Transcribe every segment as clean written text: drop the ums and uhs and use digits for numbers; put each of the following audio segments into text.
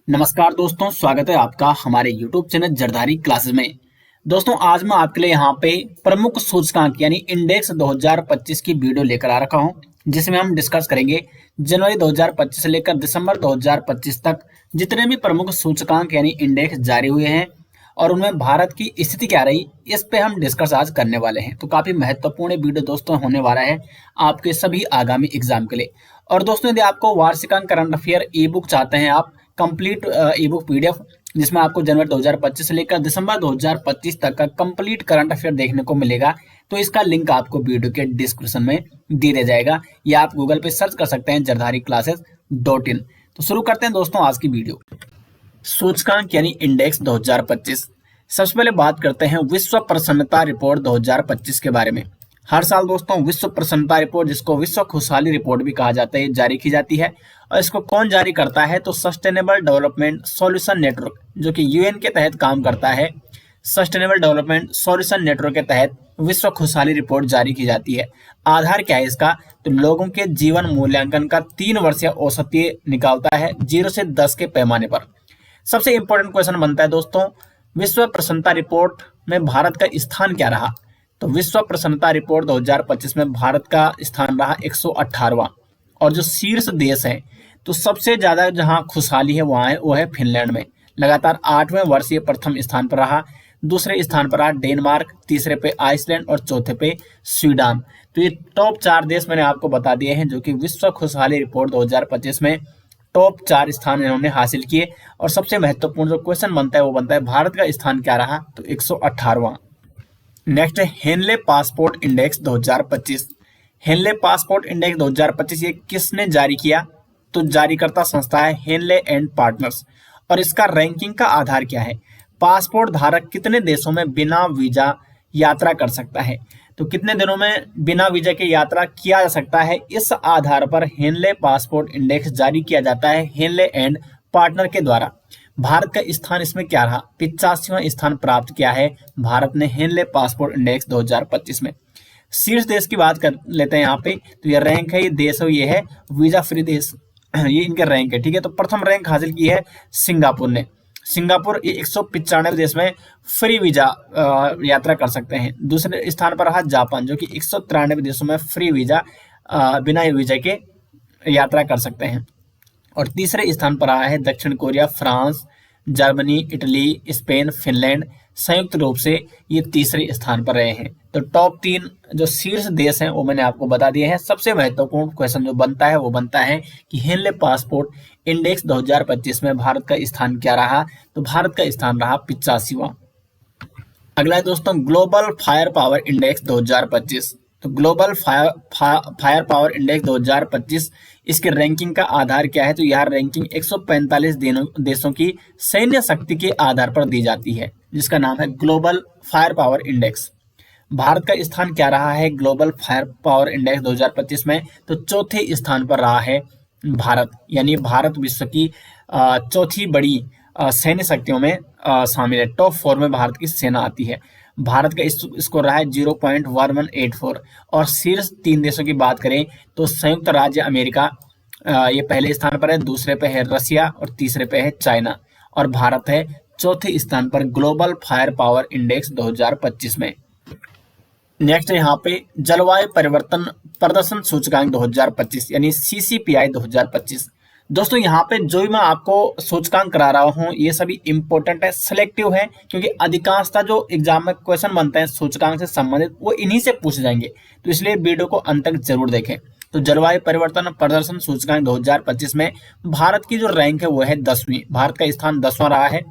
नमस्कार दोस्तों, स्वागत है आपका हमारे YouTube चैनल जरदारी क्लासेस में। दोस्तों आज मैं आपके लिए यहाँ पे प्रमुख सूचकांक यानी इंडेक्स 2025 की वीडियो लेकर आ रखा हूँ, जिसमें हम डिस्कस करेंगे जनवरी 2025 से लेकर दिसंबर 2025 तक जितने भी प्रमुख सूचकांक यानी इंडेक्स जारी हुए हैं और उनमें भारत की स्थिति क्या रही, इस पे हम डिस्कस आज करने वाले हैं। तो काफी महत्वपूर्ण वीडियो दोस्तों होने वाला है आपके सभी आगामी एग्जाम के लिए। और दोस्तों यदि आपको वार्षिकांक करंट अफेयर ई बुक चाहते हैं आप कंप्लीट ई बुक पीडीएफ, जिसमें आपको जनवरी 2025 से लेकर दिसंबर 2025 तक का कंप्लीट करंट अफेयर देखने को मिलेगा, तो इसका लिंक आपको वीडियो के डिस्क्रिप्शन में दे दिया जाएगा या आप गूगल पे सर्च कर सकते हैं jardhariclasses.in। तो शुरू करते हैं दोस्तों आज की वीडियो। सूचकांक यानी इंडेक्स 2025। सबसे पहले बात करते हैं विश्व प्रसन्नता रिपोर्ट 2025 के बारे में। हर साल दोस्तों विश्व प्रसन्नता रिपोर्ट, जिसको विश्व खुशहाली रिपोर्ट भी कहा जाता है, जारी की जाती है। और इसको कौन जारी करता है? तो सस्टेनेबल डेवलपमेंट सॉल्यूशन नेटवर्क, जो कि यूएन के तहत काम करता है। सस्टेनेबल डेवलपमेंट सॉल्यूशन नेटवर्क के तहत विश्व खुशहाली रिपोर्ट जारी की जाती है। आधार क्या है इसका? तो लोगों के जीवन मूल्यांकन का 3 वर्षीय औसतीय निकालता है 0 से 10 के पैमाने पर। सबसे इंपॉर्टेंट क्वेश्चन बनता है दोस्तों, विश्व प्रसन्नता रिपोर्ट में भारत का स्थान क्या रहा? तो विश्व प्रसन्नता रिपोर्ट 2025 में भारत का स्थान रहा 118वां। और जो शीर्ष देश है, तो सबसे ज्यादा जहां खुशहाली है वहां है वो है फिनलैंड में, लगातार 8वें वर्ष ये प्रथम स्थान पर रहा। दूसरे स्थान पर रहा डेनमार्क, तीसरे पे आइसलैंड और चौथे पे स्वीडन। तो ये टॉप 4 देश मैंने आपको बता दिए हैं, जो कि विश्व खुशहाली रिपोर्ट 2025 में टॉप 4 स्थान इन्होंने हासिल किए। और सबसे महत्वपूर्ण जो क्वेश्चन बनता है वो बनता है भारत का स्थान क्या रहा? तो 118वां। नेक्स्ट है Henley passport index 2025। Henley passport index 2025 ये किसने जारी किया? तो जारीकर्ता संस्था है हेनले एंड पार्टनर्स। और इसका रैंकिंग का आधार क्या है? पासपोर्ट धारक कितने देशों में बिना वीजा यात्रा कर सकता है? तो कितने दिनों में बिना वीजा के यात्रा किया जा सकता है, इस आधार पर हेनले पासपोर्ट इंडेक्स जारी किया जाता है हेनले एंड पार्टनर के द्वारा। भारत का स्थान इसमें क्या रहा? 85वां स्थान प्राप्त किया है भारत ने हेनले पासपोर्ट इंडेक्स 2025 में। शीर्ष देश की बात कर लेते हैं यहाँ पे। तो ये रैंक है, ये देश है, ये है वीजा फ्री देश, ये इनके रैंक है। ठीक है, तो प्रथम रैंक हासिल की है सिंगापुर ने। सिंगापुर 195 देश में फ्री वीजा यात्रा कर सकते हैं। दूसरे स्थान पर रहा जापान, जो कि 193 देशों में फ्री वीजा बिना वीजा के यात्रा कर सकते हैं। और तीसरे स्थान पर आया है दक्षिण Korea, France, Germany, Italy, Spain, Finland. संयुक्त रूप से ये तीसरे स्थान पर रहे हैं। तो टॉप 3 जो शीर्ष देश हैं वो मैंने आपको बता दिए हैं। सबसे महत्वपूर्ण क्वेश्चन जो बनता है वो बनता है कि हेनले पासपोर्ट इंडेक्स 2025 में भारत का स्थान क्या रहा? तो भारत का स्थान रहा 85वां। अगला है दोस्तों ग्लोबल फायर पावर इंडेक्स 2025। तो ग्लोबल फायर पावर इंडेक्स 2025, इसके रैंकिंग का आधार क्या है? तो यह रैंकिंग 145 देशों की सैन्य शक्ति के आधार पर दी जाती है, जिसका नाम है global fire power index. Bharat का स्थान क्या रहा है ग्लोबल फायर पावर इंडेक्स 2025 में? तो चौथे स्थान पर रहा है भारत, यानी भारत विश्व की चौथी बड़ी सैन्य शक्तियों में शामिल है। टॉप 4 में भारत की सेना आती है। भारत का स्कोर रहा है 0.1184। और शीर्ष 3 देशों की बात करें तो संयुक्त राज्य अमेरिका ये पहले स्थान पर है, दूसरे पे है रसिया और तीसरे पे है चाइना। और भारत है चौथे स्थान पर ग्लोबल फायर पावर इंडेक्स 2025 में। नेक्स्ट है यहाँ पे जलवायु परिवर्तन प्रदर्शन सूचकांक 2025 यानी CCPI 2025। दोस्तों यहाँ पे जो भी मैं आपको सूचकांक करा रहा हूँ ये सभी इंपॉर्टेंट है, सिलेक्टिव है, क्योंकि अधिकांशतः जो एग्जाम में क्वेश्चन बनते हैं सूचकांक से संबंधित वो इन्हीं से पूछे जाएंगे। तो इसलिए वीडियो को अंत तक जरूर देखें। तो जलवायु परिवर्तन प्रदर्शन सूचकांक 2025 में भारत की जो रैंक है वो है 10वीं। भारत का स्थान 10वां रहा है।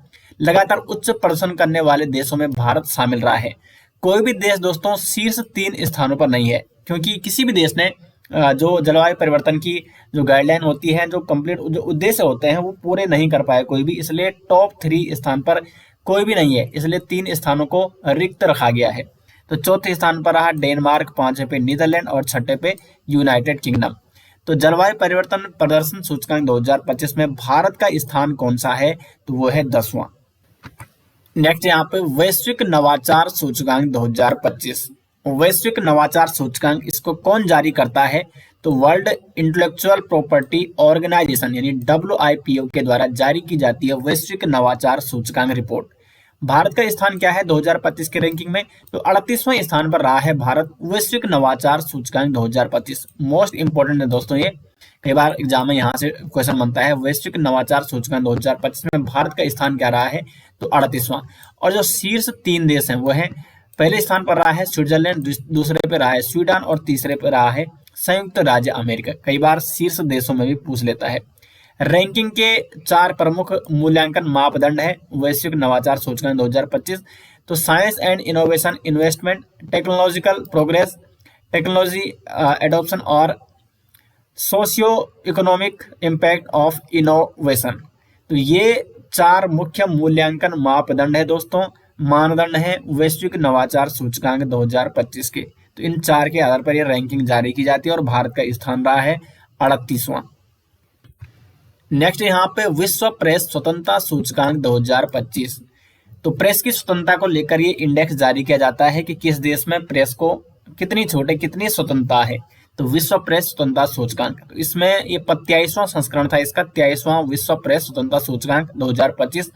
लगातार उच्च प्रदर्शन करने वाले देशों में भारत शामिल रहा है। कोई भी देश दोस्तों शीर्ष 3 स्थानों पर नहीं है, क्योंकि किसी भी देश ने जो जलवायु परिवर्तन की जो गाइडलाइन होती है, जो कंप्लीट जो उद्देश्य होते हैं वो पूरे नहीं कर पाए कोई भी, इसलिए टॉप 3 स्थान पर कोई भी नहीं है, इसलिए 3 स्थानों को रिक्त रखा गया है। तो चौथे स्थान पर रहा डेनमार्क, 5वें पे नीदरलैंड और 6ठे पे यूनाइटेड किंगडम। तो जलवायु परिवर्तन प्रदर्शन सूचकांक 2025 में भारत का स्थान कौन सा है? तो वो है 10वां। नेक्स्ट यहाँ पे वैश्विक नवाचार सूचकांक 2025 वैश्विक नवाचार सूचकांक, इसको कौन जारी करता है? तो वर्ल्ड इंटेलेक्चुअल प्रॉपर्टी ऑर्गेनाइजेशन यानी WIPO के द्वारा जारी की जाती है वैश्विक नवाचार सूचकांक रिपोर्ट। भारत का स्थान क्या है 2025 के रैंकिंग में? तो 38वें स्थान पर रहा है भारत वैश्विक नवाचार सूचकांक 2025। मोस्ट इंपोर्टेंट है दोस्तों ये, कई बार एग्जाम में यहाँ से क्वेश्चन बनता है। वैश्विक नवाचार सूचकांक 2025 में भारत का स्थान क्या रहा है? तो 38वां। और जो शीर्ष 3 देश हैं वो है, पहले स्थान पर रहा है स्विट्जरलैंड, दूसरे पे रहा है स्वीडन और तीसरे पे रहा है संयुक्त राज्य अमेरिका। कई बार शीर्ष देशों में भी पूछ लेता है। रैंकिंग के 4 प्रमुख मूल्यांकन मापदंड है वैश्विक नवाचार सूचकांक 2025। तो science and innovation, investment, technological progress, technology adoption और socio economic impact of innovation. तो ये 4 मुख्य मूल्यांकन मापदंड है दोस्तों, मानदंड है वैश्विक नवाचार सूचकांक 2025 के। तो इन 4 के आधार पर यह रैंकिंग जारी की जाती है और भारत का स्थान रहा है 38वां। नेक्स्ट यहाँ पे विश्व प्रेस स्वतंत्रता सूचकांक 2025। तो प्रेस की स्वतंत्रता को लेकर ये इंडेक्स जारी किया जाता है कि किस देश में प्रेस को कितनी छूट है, कितनी स्वतंत्रता है। तो विश्व प्रेस स्वतंत्रता सूचकांक, तो इसमें ये 23वां संस्करण था इसका, 23वां विश्व प्रेस स्वतंत्रता सूचकांक 2025।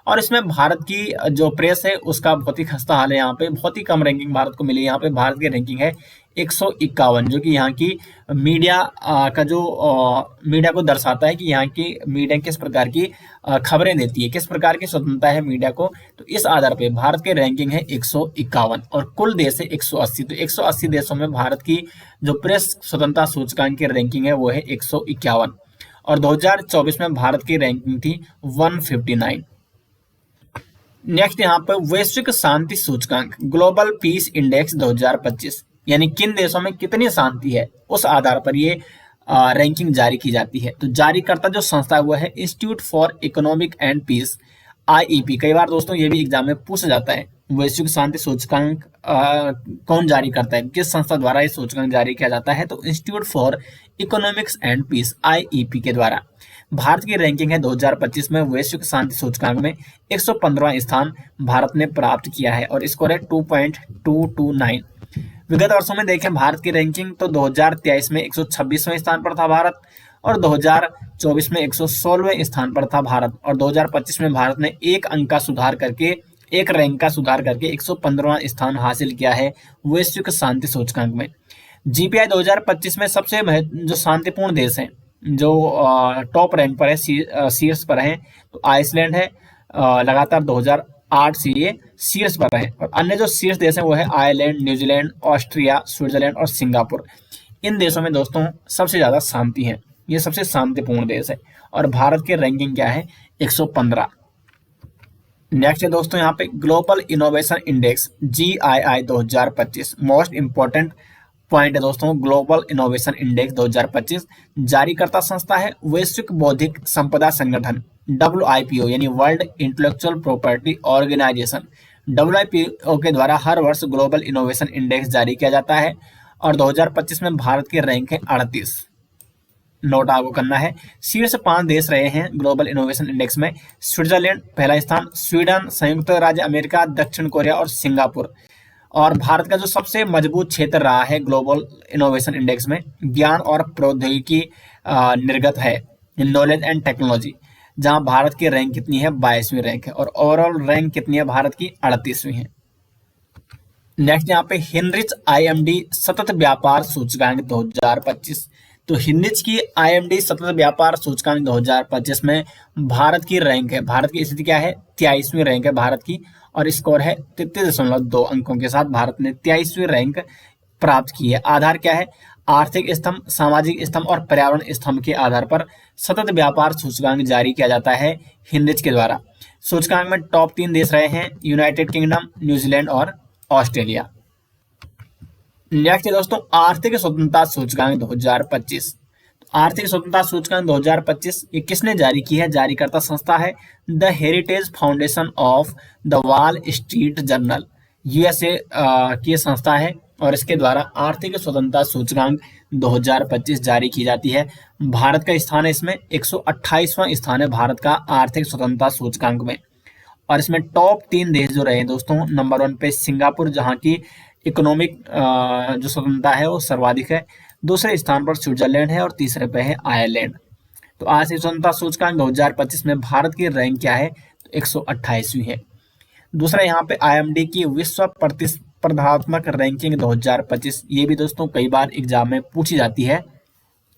और इसमें भारत की जो प्रेस है उसका बहुत ही खस्ता हाल है, यहाँ पे बहुत ही कम रैंकिंग भारत को मिली। यहाँ पे भारत की रैंकिंग है 151, जो कि यहाँ की मीडिया का जो मीडिया को दर्शाता है कि यहाँ की मीडिया किस प्रकार की खबरें देती है, किस प्रकार की स्वतंत्रता है मीडिया को। तो इस आधार पे भारत की रैंकिंग है 151 और कुल देश है 180। तो 180 देशों में भारत की जो प्रेस स्वतंत्रता सूचकांक की रैंकिंग है वो है 151 और 2024 में भारत की रैंकिंग थी 159। नेक्स्ट यहाँ पर वैश्विक शांति सूचकांक ग्लोबल पीस इंडेक्स 2025, यानी किन देशों में कितनी शांति है उस आधार पर ये रैंकिंग जारी की जाती है। तो जारी करता जो संस्था हुआ है institute for economic and peace, IEP। कई बार दोस्तों ये भी एग्जाम में पूछा जाता है, वैश्विक शांति सूचकांक कौन जारी करता है, किस संस्था द्वारा ये सूचकांक जारी किया जाता है? तो institute for economics and peace, IEP के द्वारा। भारत की रैंकिंग है 2025 में वैश्विक शांति सूचकांक में 115वां स्थान भारत ने प्राप्त किया है और स्कोर है 2.229। विगत वर्षों में देखें भारत की रैंकिंग, तो 2023 में 126वें स्थान पर था भारत और 2024 में 116वें स्थान पर था भारत और 2025 में भारत ने एक अंक का सुधार करके, एक रैंक का सुधार करके 115वां स्थान हासिल किया है वैश्विक शांति सूचकांक में। GPI 2025 में सबसे जो शांतिपूर्ण देश हैं, जो टॉप रैंक पर है, शीर्ष पर है, तो आइसलैंड है, लगातार 2008 से ये शीर्ष पर है। और अन्य जो शीर्ष देश हैं वो है आयरलैंड, न्यूजीलैंड, ऑस्ट्रिया, स्विट्जरलैंड और सिंगापुर। इन देशों में दोस्तों सबसे ज्यादा शांति है, ये सबसे शांतिपूर्ण देश है और भारत की रैंकिंग क्या है 115। नेक्स्ट है दोस्तों यहाँ पे global innovation index GII 2025। Most important point है दोस्तों, ग्लोबल इनोवेशन इंडेक्स 2025 जारी करता संस्था है वैश्विक बौद्धिक संपदा संगठन WIPO यानी world intellectual property organization. WIPO के द्वारा हर वर्ष ग्लोबल इनोवेशन इंडेक्स जारी किया जाता है और 2025 में भारत की रैंक है 38। नोट आपको करना है, शीर्ष 5 देश रहे हैं ग्लोबल इनोवेशन इंडेक्स में, स्विट्जरलैंड पहला स्थान, स्वीडन, संयुक्त राज्य अमेरिका, दक्षिण कोरिया और सिंगापुर। और भारत का जो सबसे मजबूत क्षेत्र रहा है ग्लोबल इनोवेशन इंडेक्स में ज्ञान और प्रौद्योगिकी निर्गत है, नॉलेज एंड टेक्नोलॉजी, जहां भारत की रैंक कितनी है 22वीं रैंक है और ओवरऑल रैंक कितनी है भारत की 38वीं है। नेक्स्ट यहाँ पे हिनरिच IMD सतत व्यापार सूचकांक 2025। तो हिनरिच की IMD सतत व्यापार सूचकांक 2025 में भारत की रैंक है, भारत की स्थिति क्या है 23वीं रैंक है भारत की और स्कोर है 33.2 अंकों के साथ भारत ने 23वीं रैंक प्राप्त की है। आधार क्या है, आर्थिक स्तंभ, सामाजिक स्तंभ और पर्यावरण स्तंभ के आधार पर सतत व्यापार सूचकांक जारी किया जाता है हिनरिच के द्वारा। सूचकांक में टॉप 3 देश रहे हैं यूनाइटेड किंगडम, न्यूजीलैंड और ऑस्ट्रेलिया। नेक्स्ट है दोस्तों आर्थिक स्वतंत्रता सूचकांक 2025। आर्थिक स्वतंत्रता सूचकांक 2025 ये किसने जारी की है? जारी करता संस्था है the heritage foundation of the wall street journal, USA की संस्था है और इसके द्वारा आर्थिक स्वतंत्रता सूचकांक 2025 जारी की जाती है। भारत का स्थान है इसमें 128वां स्थान है भारत का आर्थिक स्वतंत्रता सूचकांक में और इसमें टॉप 3 देश जो रहे दोस्तों, नंबर 1 पे सिंगापुर, जहां की इकोनॉमिक जो स्वतंत्रता है वो सर्वाधिक है। दूसरे स्थान पर स्विट्जरलैंड है और तीसरे पे है आयरलैंड। तो आर्थिक स्वतंत्रता सूचकांक 2025 में भारत की रैंक क्या है, तो 128वीं है। दूसरा यहाँ पे आईएमडी की विश्व प्रतिस्पर्धात्मक रैंकिंग 2025, ये भी दोस्तों कई बार एग्जाम में पूछी जाती है।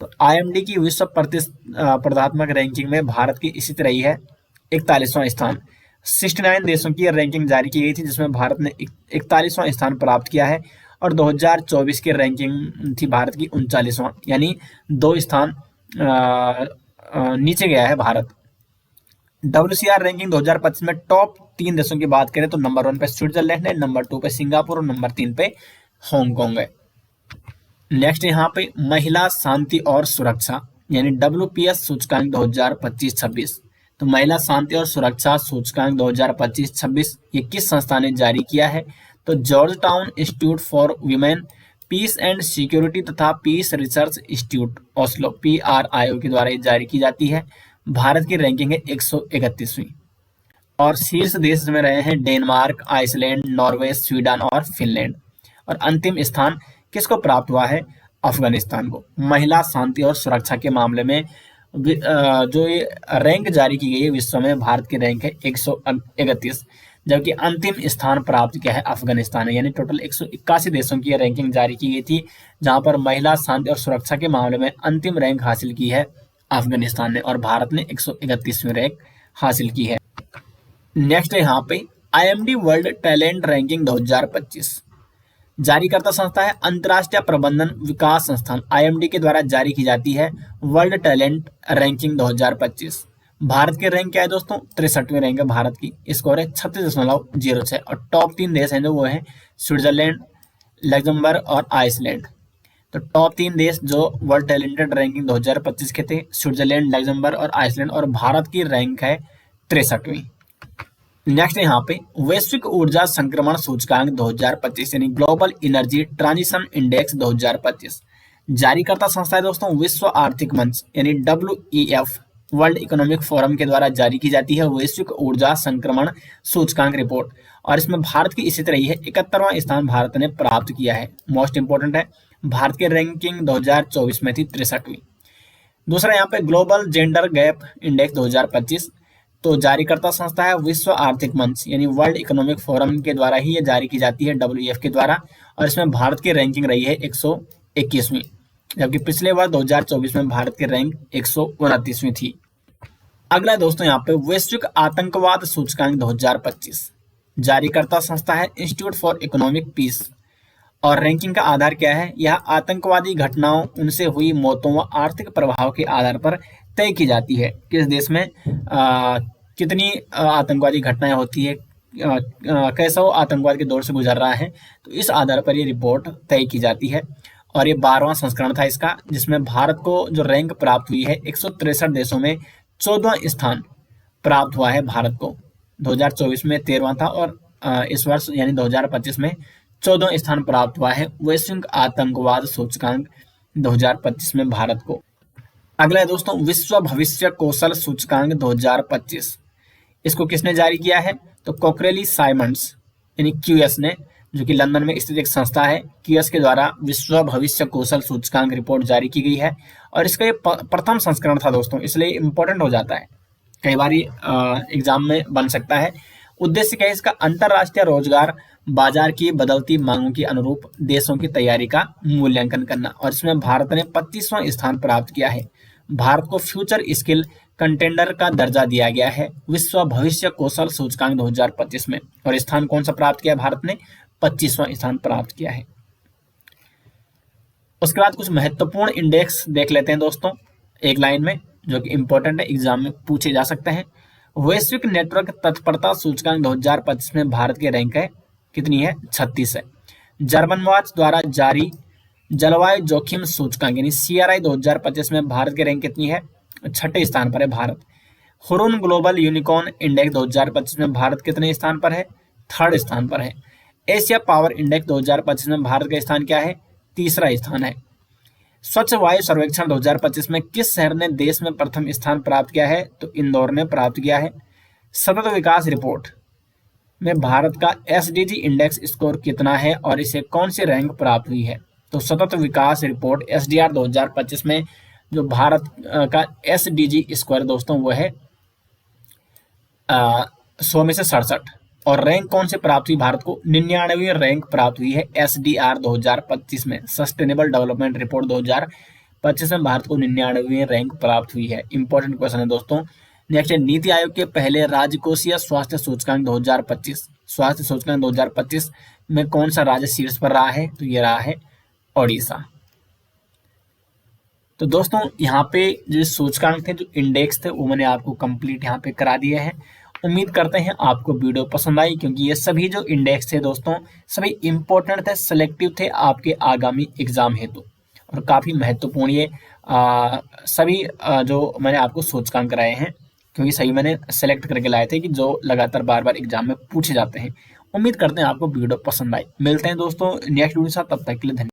तो आईएमडी की विश्व प्रतिस्पर्धात्मक रैंकिंग में भारत की इसी तरह ही है 41वां स्थान। 69 देशों की रैंकिंग जारी की गई थी जिसमें भारत ने 41वां स्थान प्राप्त किया है और 2024 की रैंकिंग थी भारत की 39वां, यानी 2 स्थान नीचे गया है भारत। WCR रैंकिंग 2025 में टॉप 3 देशों की बात करें तो नंबर 1 पे स्विट्जरलैंड है, नंबर 2 पे सिंगापुर और नंबर 3 पे हांगकांग है। नेक्स्ट यहाँ पे महिला शांति और सुरक्षा यानी WPS सूचकांक 2025-26। तो महिला शांति और सुरक्षा सूचकांक 2025-26 ये किस संस्था ने जारी किया है, तो Georgetown institute for women peace and security तथा peace research institute Oslo PRIO के द्वारा ये जारी की जाती है। भारत की रैंकिंग है 131वीं और शीर्ष देश में रहे हैं डेनमार्क, आइसलैंड, नॉर्वे, स्वीडन और फिनलैंड। और अंतिम स्थान किसको प्राप्त हुआ है, अफगानिस्तान को। महिला शांति और सुरक्षा के मामले में जो ये रैंक जारी की गई है विश्व में, भारत की रैंक है 131, जबकि अंतिम स्थान प्राप्त किया है अफगानिस्तान है। यानी टोटल 181 देशों की रैंकिंग जारी की गई थी जहां पर महिला शांति और सुरक्षा के मामले में अंतिम रैंक हासिल की है अफगानिस्तान ने और भारत ने 131वीं रैंक हासिल की है। नेक्स्ट है यहाँ पे आईएमडी वर्ल्ड टैलेंट रैंकिंग 2025। जारीकर्ता संस्था है अंतरराष्ट्रीय प्रबंधन विकास संस्थान आईएमडी के द्वारा जारी की जाती है वर्ल्ड टैलेंट रैंकिंग 2025। भारत की रैंक क्या है दोस्तों, 63वीं रैंक है भारत की, स्कोर है 36.06 और टॉप 3 देश हैं जो वो है स्विट्जरलैंड, लग्जमबर्ग और आइसलैंड। तो टॉप 3 देश जो वर्ल्ड टैलेंटेड रैंकिंग 2025 के थे, स्विट्जरलैंड, लग्जमबर्ग और आइसलैंड, और भारत की रैंक है 63वीं। नेक्स्ट यहाँ पे वैश्विक ऊर्जा संक्रमण सूचकांक 2025 यानी ग्लोबल एनर्जी ट्रांजिशन इंडेक्स 2025। जारीकर्ता संस्था है दोस्तों विश्व आर्थिक मंच यानी WEF वर्ल्ड इकोनॉमिक फोरम के द्वारा जारी की जाती है वैश्विक ऊर्जा संक्रमण सूचकांक रिपोर्ट और इसमें भारत की इसी तरह ही है 71वां स्थान भारत ने प्राप्त किया है। मोस्ट इंपोर्टेंट है, भारत की रैंकिंग 2024 में थी 63वीं। दूसरा यहाँ पे ग्लोबल जेंडर गैप इंडेक्स 2025। तो जारीकर्ता संस्था है विश्व आर्थिक मंच यानी वर्ल्ड इकोनॉमिक फोरम के द्वारा ही ये जारी की जाती है WEF के द्वारा और इसमें भारत की रैंकिंग रही है 121वीं, जबकि पिछले वर्ष 2024 में भारत की रैंक 129वीं थी। अगला दोस्तों यहाँ पे वैश्विक आतंकवाद सूचकांक 2025। जारीकर्ता संस्था है इंस्टीट्यूट फॉर इकोनॉमिक पीस और रैंकिंग का आधार क्या है, यह आतंकवादी घटनाओं, उनसे हुई मौतों व आर्थिक प्रभाव के आधार पर तय की जाती है। किस देश में कितनी आतंकवादी घटनाएं होती है, कैसा वो आतंकवाद के दौर से गुजर रहा है, तो इस आधार पर ये रिपोर्ट तय की जाती है। और ये 12वां संस्करण था इसका, जिसमें भारत को जो रैंक प्राप्त हुई है 163 देशों में 14वां स्थान प्राप्त हुआ है भारत को। 2024 में 13वां था और इस वर्ष यानी 2025 में 14वां स्थान प्राप्त हुआ है वैश्विक आतंकवाद सूचकांक 2025 में भारत को। अगला है दोस्तों विश्व भविष्य कौशल सूचकांक 2025। इसको किसने जारी किया है, तो कोकरेली साइमंड्स यानी QS ने, जो कि लंदन में स्थित एक संस्था है, QS के द्वारा विश्व भविष्य कौशल सूचकांक रिपोर्ट जारी की गई है और इसका ये प्रथम संस्करण था दोस्तों, इसलिए इंपॉर्टेंट हो जाता है, कई बार एग्जाम में बन सकता है। उद्देश्य क्या है इसका, अंतरराष्ट्रीय रोजगार बाजार की बदलती मांगों के अनुरूप देशों की तैयारी का मूल्यांकन करना और इसमें भारत ने 25वां स्थान प्राप्त किया है। भारत को फ्यूचर स्किल कंटेंडर का दर्जा दिया गया है विश्व भविष्य कौशल सूचकांक 2025 में और स्थान कौन सा प्राप्त किया, भारत ने 25वां स्थान प्राप्त किया है। उसके बाद कुछ महत्वपूर्ण इंडेक्स देख लेते हैं दोस्तों एक लाइन में, जो कि इंपॉर्टेंट है, एग्जाम में पूछे जा सकते हैं। वैश्विक नेटवर्क तत्परता सूचकांक 2025 में भारत की रैंक है कितनी है, 36 है। जर्मन वॉच द्वारा जारी जलवायु जोखिम सूचकांक यानी CRI 2025 में भारत की रैंक कितनी है, 6ठे स्थान पर है Bharat. Hurun global unicorn index 2025 में भारत कितने स्थान पर है, 3rd स्थान पर है। एशिया पावर इंडेक्स 2025 में भारत का स्थान क्या है, 3रा स्थान है। स्वच्छ वायु सर्वेक्षण 2025 में किस शहर ने देश में प्रथम स्थान प्राप्त किया है, तो इंदौर ने प्राप्त किया है। सतत विकास रिपोर्ट में भारत का एसडीजी इंडेक्स स्कोर कितना है और इसे कौन सी रैंक प्राप्त हुई है। तो सतत विकास रिपोर्ट एसडीआर 2025 में जो भारत का एसडीजी स्कोर दोस्तों वो है 100 में से 67। और रैंक कौन से प्राप्त हुई, भारत को 99वीं रैंक प्राप्त हुई है एसडीआर 2025 में। सस्टेनेबल डेवलपमेंट रिपोर्ट 2025 में भारत को 99वीं रैंक प्राप्त हुई है। इंपॉर्टेंट क्वेश्चन है दोस्तों। नेक्स्ट है नीति आयोग के पहले राजकोषीय स्वास्थ्य सूचकांक 2025, स्वास्थ्य सूचकांक 2025 में कौन सा राज्य शीर्ष पर रहा है, तो ये रहा है ओडिशा। तो दोस्तों यहाँ पे जो सूचकांक थे, जो इंडेक्स थे, वो मैंने आपको कंप्लीट यहाँ पे करा दिए हैं। उम्मीद करते हैं आपको वीडियो पसंद आई, क्योंकि ये सभी जो इंडेक्स थे दोस्तों सभी इंपॉर्टेंट थे, सिलेक्टिव थे आपके आगामी एग्जाम हेतु, और काफी महत्वपूर्ण ये सभी जो मैंने आपको सूचकांक कराए हैं, क्योंकि सही मैंने सेलेक्ट करके लाए थे कि जो लगातार बार बार एग्जाम में पूछे जाते हैं। उम्मीद करते हैं आपको वीडियो पसंद आए। मिलते हैं दोस्तों नेक्स्ट वीडियो के साथ, तब तक के लिए धन्यवाद।